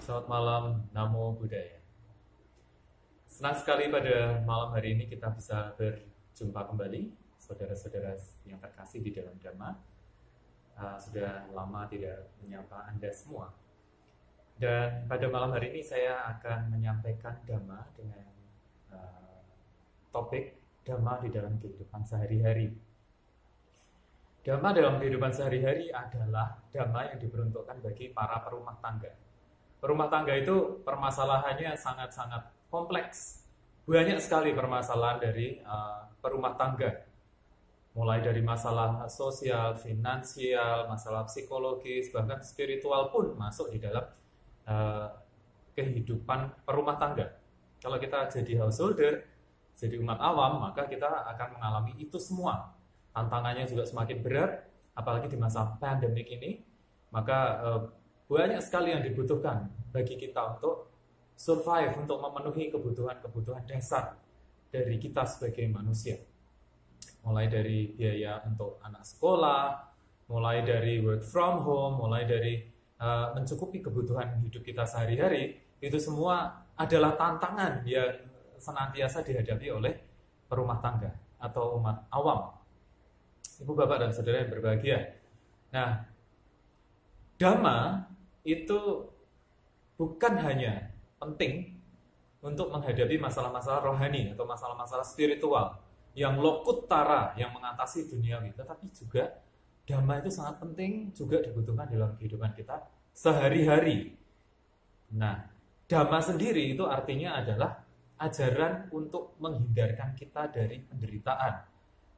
Selamat malam, Namo Buddhaya. Senang sekali pada malam hari ini kita bisa berjumpa kembali, saudara-saudara yang terkasih di dalam Dhamma. Sudah lama tidak menyapa Anda semua. Dan pada malam hari ini saya akan menyampaikan Dhamma dengan topik Dhamma di dalam kehidupan sehari-hari. Dhamma dalam kehidupan sehari-hari adalah Dhamma yang diperuntukkan bagi para perumah tangga. Perumah tangga itu permasalahannya sangat-sangat kompleks. Banyak sekali permasalahan dari perumah tangga. Mulai dari masalah sosial, finansial, masalah psikologis, bahkan spiritual pun masuk di dalam kehidupan perumah tangga. Kalau kita jadi householder, jadi umat awam, maka kita akan mengalami itu semua. Tantangannya juga semakin berat, apalagi di masa pandemik ini, maka banyak sekali yang dibutuhkan bagi kita untuk survive, untuk memenuhi kebutuhan-kebutuhan dasar dari kita sebagai manusia. Mulai dari biaya untuk anak sekolah, mulai dari work from home, mulai dari mencukupi kebutuhan hidup kita sehari-hari, itu semua adalah tantangan yang senantiasa dihadapi oleh perumah tangga atau umat awam. Ibu, bapak, dan saudara yang berbahagia. Nah, Dhamma itu bukan hanya penting untuk menghadapi masalah-masalah rohani atau masalah-masalah spiritual yang lokuttara, yang mengatasi duniawi, tetapi juga Dhamma itu sangat penting juga dibutuhkan dalam kehidupan kita sehari-hari. Nah, Dhamma sendiri itu artinya adalah ajaran untuk menghindarkan kita dari penderitaan.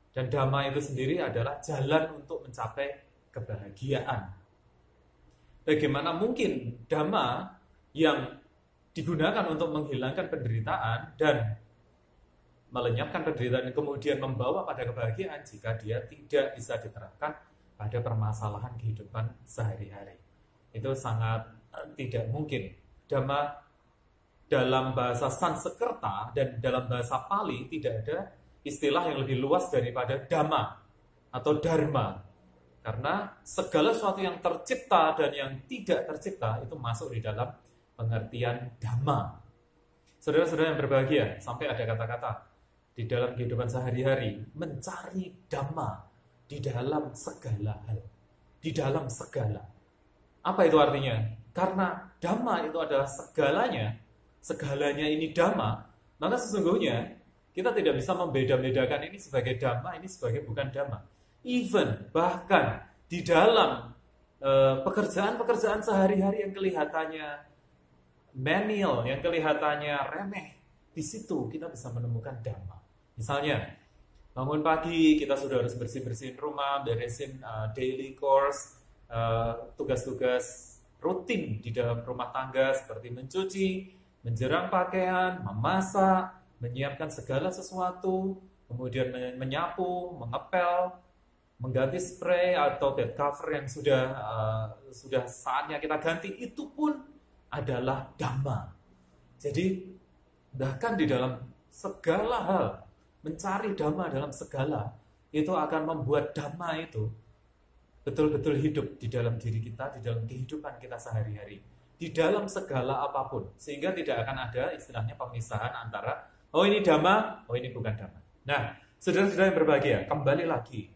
Dan Dhamma itu sendiri adalah jalan untuk mencapai kebahagiaan. Bagaimana mungkin Dhamma yang digunakan untuk menghilangkan penderitaan dan melenyapkan penderitaan kemudian membawa pada kebahagiaan jika dia tidak bisa diterapkan pada permasalahan kehidupan sehari-hari. Itu sangat tidak mungkin. Dhamma dalam bahasa Sanskerta dan dalam bahasa Pali tidak ada istilah yang lebih luas daripada Dhamma atau Dharma. Karena segala sesuatu yang tercipta dan yang tidak tercipta itu masuk di dalam pengertian Dhamma. Saudara-saudara yang berbahagia, sampai ada kata-kata di dalam kehidupan sehari-hari, mencari Dhamma di dalam segala hal. Di dalam segala. Apa itu artinya? Karena Dhamma itu adalah segalanya, segalanya ini Dhamma, maka sesungguhnya kita tidak bisa membeda-bedakan ini sebagai Dhamma, ini sebagai bukan Dhamma. Even bahkan di dalam pekerjaan-pekerjaan sehari-hari yang kelihatannya menial, yang kelihatannya remeh, di situ kita bisa menemukan Dhamma. Misalnya, bangun pagi kita sudah harus bersih-bersihin rumah, beresin daily course, tugas-tugas rutin di dalam rumah tangga seperti mencuci, menjerang pakaian, memasak, menyiapkan segala sesuatu, kemudian menyapu, mengepel, mengganti spray atau bed cover yang sudah saatnya kita ganti, itu pun adalah Dhamma. Jadi bahkan di dalam segala hal, mencari Dhamma dalam segala, itu akan membuat Dhamma itu betul-betul hidup di dalam diri kita, di dalam kehidupan kita sehari-hari, di dalam segala apapun, sehingga tidak akan ada istilahnya pemisahan antara oh ini Dhamma, oh ini bukan Dhamma. Nah, saudara-saudara yang berbahagia, kembali lagi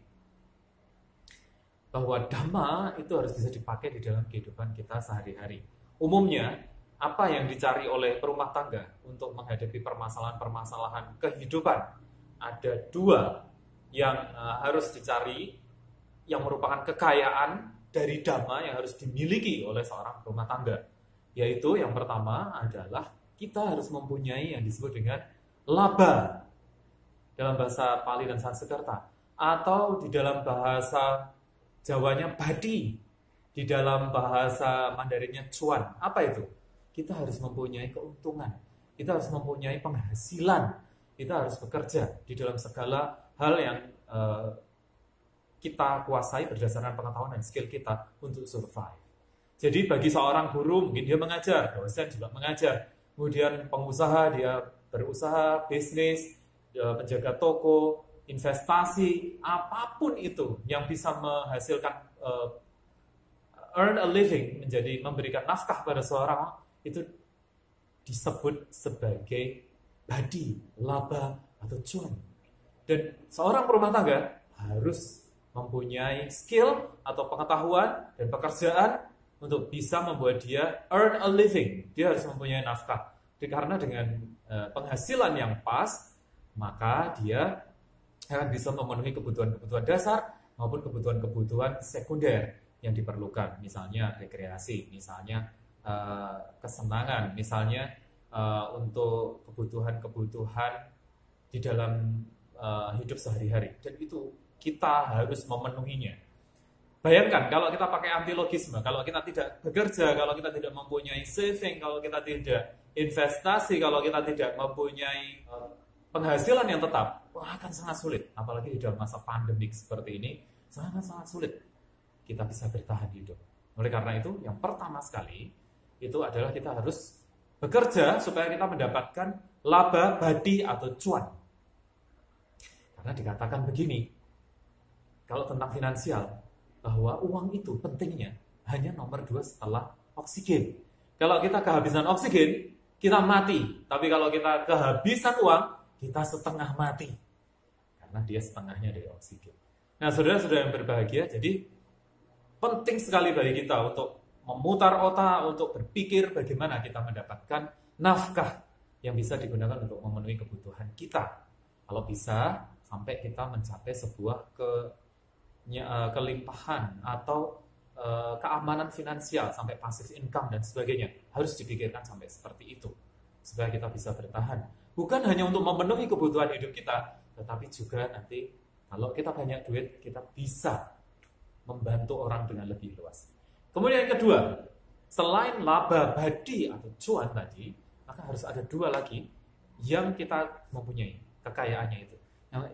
bahwa Dhamma itu harus bisa dipakai di dalam kehidupan kita sehari-hari. Umumnya, apa yang dicari oleh perumah tangga untuk menghadapi permasalahan-permasalahan kehidupan? Ada dua yang harus dicari, yang merupakan kekayaan dari Dhamma yang harus dimiliki oleh seorang perumah tangga. Yaitu yang pertama adalah kita harus mempunyai yang disebut dengan laba dalam bahasa Pali dan Sanskerta, atau di dalam bahasa Jawanya badi, di dalam bahasa Mandarinnya cuan. Apa itu? Kita harus mempunyai keuntungan, kita harus mempunyai penghasilan, kita harus bekerja di dalam segala hal yang kita kuasai berdasarkan pengetahuan dan skill kita untuk survive. Jadi bagi seorang guru mungkin dia mengajar, dosen juga mengajar, kemudian pengusaha dia berusaha, bisnis, penjaga toko, investasi, apapun itu yang bisa menghasilkan earn a living, menjadi memberikan nafkah pada seorang, itu disebut sebagai badi, laba, atau cuan. Dan seorang rumah tangga harus mempunyai skill atau pengetahuan dan pekerjaan untuk bisa membuat dia earn a living. Dia harus mempunyai nafkah. Karena dengan penghasilan yang pas, maka dia akan bisa memenuhi kebutuhan-kebutuhan dasar maupun kebutuhan-kebutuhan sekunder yang diperlukan. Misalnya rekreasi, misalnya kesenangan, misalnya untuk kebutuhan-kebutuhan di dalam hidup sehari-hari. Dan itu kita harus memenuhinya. Bayangkan kalau kita pakai antilogisme, kalau kita tidak bekerja, kalau kita tidak mempunyai saving, kalau kita tidak investasi, kalau kita tidak mempunyai penghasilan yang tetap, akan sangat sulit. Apalagi di dalam masa pandemik seperti ini, sangat-sangat sulit kita bisa bertahan hidup. Oleh karena itu, yang pertama sekali, itu adalah kita harus bekerja supaya kita mendapatkan laba, badi, atau cuan. Karena dikatakan begini, kalau tentang finansial, bahwa uang itu pentingnya hanya nomor 2 setelah oksigen. Kalau kita kehabisan oksigen, kita mati. Tapi kalau kita kehabisan uang, kita setengah mati. Karena dia setengahnya dari oksigen. Nah, saudara-saudara yang berbahagia, jadi penting sekali bagi kita untuk memutar otak, untuk berpikir bagaimana kita mendapatkan nafkah yang bisa digunakan untuk memenuhi kebutuhan kita. Kalau bisa, sampai kita mencapai sebuah kelimpahan atau keamanan finansial sampai passive income dan sebagainya, harus dipikirkan sampai seperti itu supaya kita bisa bertahan, bukan hanya untuk memenuhi kebutuhan hidup kita, tetapi juga nanti kalau kita banyak duit kita bisa membantu orang dengan lebih luas. Kemudian yang kedua, selain laba, badi, atau cuan tadi, maka harus ada 2 lagi yang kita mempunyai kekayaannya itu.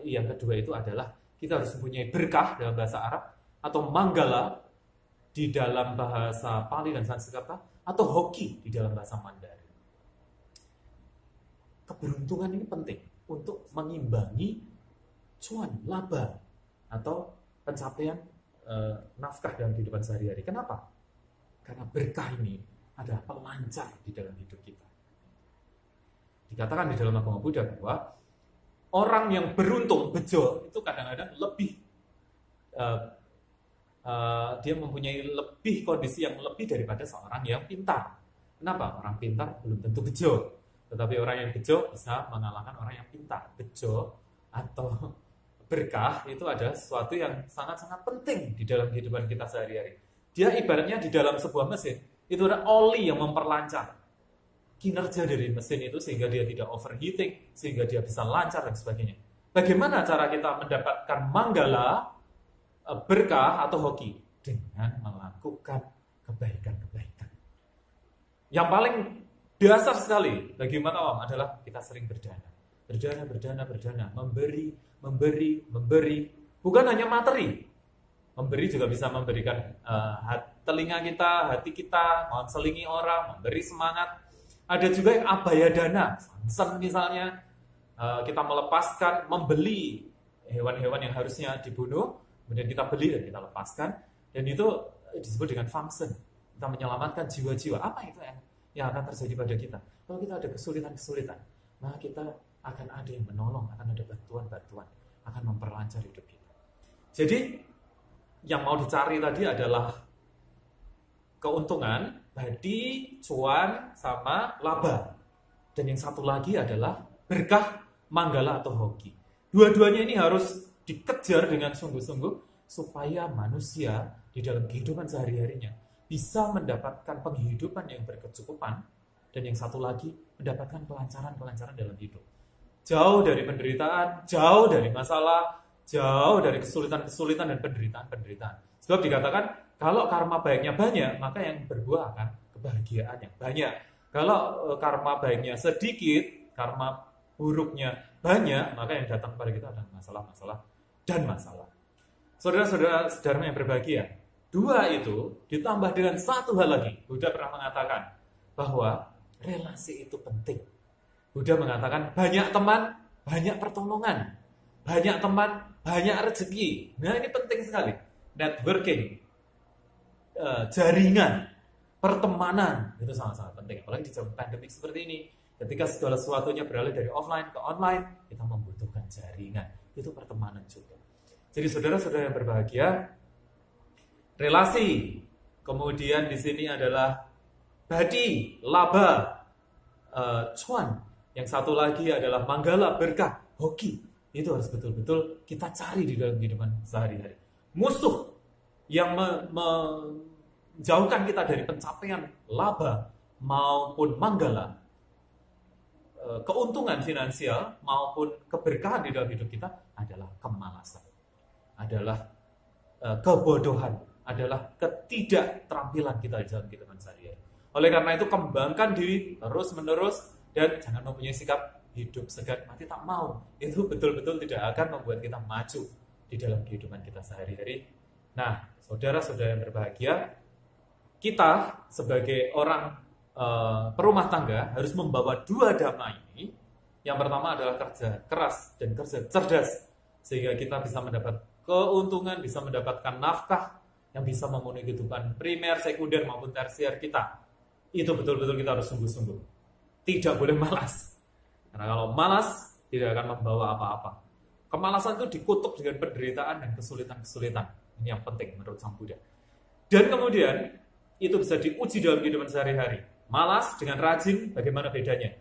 Yang kedua itu adalah kita harus mempunyai berkah dalam bahasa Arab, atau manggala di dalam bahasa Pali dan Sanskerta, atau hoki di dalam bahasa Mandarin. Keberuntungan ini penting untuk mengimbangi cuan, laba, atau pencapaian nafkah dalam kehidupan sehari-hari. Kenapa? Karena berkah ini adalah pelancar di dalam hidup kita. Dikatakan di dalam agama Buddha bahwa orang yang beruntung, bejo, itu kadang-kadang lebih dia mempunyai lebih kondisi yang lebih daripada seorang yang pintar. Kenapa? Orang pintar belum tentu bejo, tetapi orang yang bejo bisa mengalahkan orang yang pintar. Bejo atau berkah itu adalah sesuatu yang sangat-sangat penting di dalam kehidupan kita sehari-hari. Dia ibaratnya di dalam sebuah mesin, itu ada oli yang memperlancar kinerja dari mesin itu sehingga dia tidak overheating, sehingga dia bisa lancar dan sebagainya. Bagaimana cara kita mendapatkan manggala, berkah atau hoki? Dengan melakukan kebaikan-kebaikan. Yang paling dasar sekali bagi umat awam adalah kita sering berdana. Berdana, memberi. Bukan hanya materi. Memberi juga bisa memberikan telinga kita, hati kita, menselingi orang, memberi semangat. Ada juga yang abaya dana, sansen misalnya, kita melepaskan, membeli hewan-hewan yang harusnya dibunuh, kemudian kita beli dan kita lepaskan, dan itu disebut dengan function. Kita menyelamatkan jiwa-jiwa. Apa itu yang akan terjadi pada kita? Kalau kita ada kesulitan-kesulitan, maka kita akan ada yang menolong, akan ada bantuan-bantuan, akan memperlancar hidup kita. Jadi, yang mau dicari tadi adalah keuntungan, badi, cuan, sama laba. Dan yang satu lagi adalah berkah, manggala, atau hoki. Dua-duanya ini harus dikejar dengan sungguh-sungguh supaya manusia di dalam kehidupan sehari-harinya bisa mendapatkan penghidupan yang berkecukupan, dan yang satu lagi mendapatkan kelancaran-kelancaran dalam hidup. Jauh dari penderitaan, jauh dari masalah, jauh dari kesulitan-kesulitan dan penderitaan-penderitaan. Sebab dikatakan, kalau karma baiknya banyak, maka yang berbuah akan kebahagiaan yang banyak. Kalau karma baiknya sedikit, karma buruknya banyak, maka yang datang kepada kita adalah masalah-masalah dan masalah. Saudara-saudara yang berbahagia, 2 itu ditambah dengan 1 hal lagi. Buddha pernah mengatakan bahwa relasi itu penting. Buddha mengatakan banyak teman, banyak pertolongan. Banyak teman, banyak rezeki. Nah, ini penting sekali. Networking, jaringan. Pertemanan itu sangat-sangat penting, apalagi di zaman pandemik seperti ini. Ketika segala sesuatunya beralih dari offline ke online, kita membutuhkan jaringan. Itu pertemanan juga. Jadi saudara-saudara yang berbahagia, relasi, kemudian di sini adalah badi, laba, cuan. Yang satu lagi adalah manggala, berkah, hoki. Itu harus betul-betul kita cari di dalam kehidupan sehari-hari. Musuh yang menjauhkan kita dari pencapaian laba maupun manggala, keuntungan finansial maupun keberkahan di dalam hidup kita adalah kemalasan, adalah kebodohan, adalah ketidakterampilan kita di dalam kehidupan sehari-hari. Oleh karena itu kembangkan diri terus-menerus dan jangan mempunyai sikap hidup segan mati tak mau. Itu betul-betul tidak akan membuat kita maju di dalam kehidupan kita sehari-hari. Nah, saudara-saudara yang berbahagia, kita sebagai orang perumah tangga harus membawa dua dhamma ini. Yang pertama adalah kerja keras dan kerja cerdas, sehingga kita bisa mendapat keuntungan, bisa mendapatkan nafkah yang bisa memenuhi kehidupan primer, sekunder maupun tersier kita. Itu betul-betul kita harus sungguh-sungguh. Tidak boleh malas. Karena kalau malas tidak akan membawa apa-apa. Kemalasan itu dikutuk dengan penderitaan dan kesulitan-kesulitan. Ini yang penting menurut Sang Buddha. Dan kemudian itu bisa diuji dalam kehidupan sehari-hari. Malas dengan rajin, bagaimana bedanya?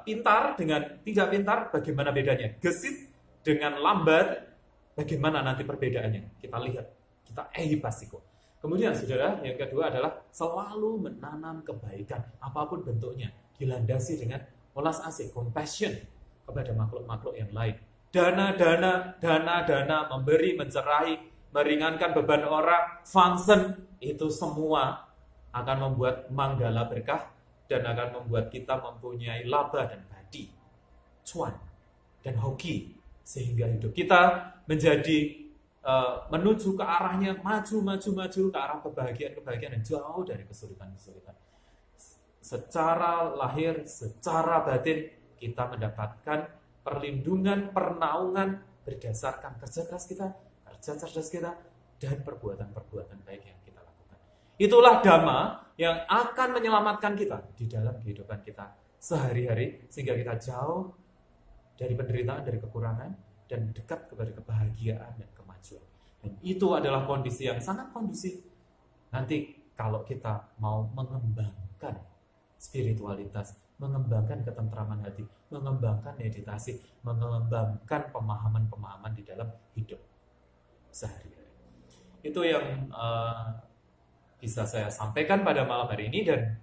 Pintar dengan tidak pintar, bagaimana bedanya? Gesit dengan lambat, bagaimana nanti perbedaannya? Kita lihat, kita pasiko. Kemudian saudara, yang kedua adalah selalu menanam kebaikan, apapun bentuknya, dilandasi dengan welas asih, compassion kepada makhluk-makhluk yang lain. Dana, memberi, mencerahi, meringankan beban orang, function, itu semua akan membuat manggala berkah dan akan membuat kita mempunyai laba dan badi, cuan dan hoki, sehingga hidup kita menjadi menuju ke arahnya maju ke arah kebahagiaan yang jauh dari kesulitan-kesulitan. Secara lahir, secara batin kita mendapatkan perlindungan, pernaungan berdasarkan kerja keras kita, kerja cerdas kita, dan perbuatan-perbuatan baik yang kita lakukan. Itulah dhamma yang akan menyelamatkan kita di dalam kehidupan kita sehari-hari, sehingga kita jauh dari penderitaan, dari kekurangan, dan dekat kepada kebahagiaan dan kemajuan. Dan itu adalah kondisi yang sangat kondusif nanti kalau kita mau mengembangkan spiritualitas, mengembangkan ketentraman hati, mengembangkan meditasi, mengembangkan pemahaman-pemahaman di dalam hidup sehari-hari. Itu yang bisa saya sampaikan pada malam hari ini, dan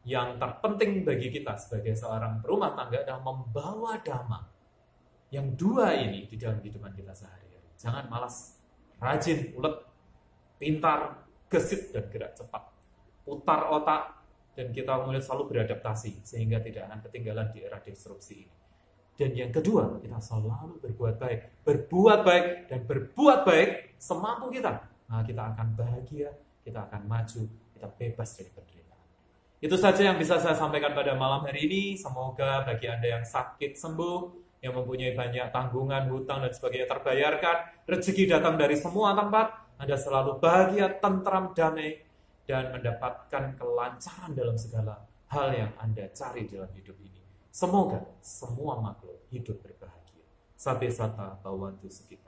yang terpenting bagi kita sebagai seorang perumah tangga adalah membawa dhamma yang dua ini di dalam kehidupan kita sehari-hari. Jangan malas, rajin, ulet, pintar, gesit, dan gerak cepat. Putar otak, dan kita mulai selalu beradaptasi sehingga tidak akan ketinggalan di era disrupsi ini. Dan yang kedua, kita selalu berbuat baik dan berbuat baik semampu kita. Nah, kita akan bahagia, kita akan maju, kita bebas dari penderitaan. Itu saja yang bisa saya sampaikan pada malam hari ini. Semoga bagi Anda yang sakit sembuh, yang mempunyai banyak tanggungan, hutang, dan sebagainya terbayarkan, rezeki datang dari semua tempat, Anda selalu bahagia, tentram, damai, dan mendapatkan kelancaran dalam segala hal yang Anda cari dalam hidup ini. Semoga semua makhluk hidup berbahagia. Sabbe sata bhavantu sukhita.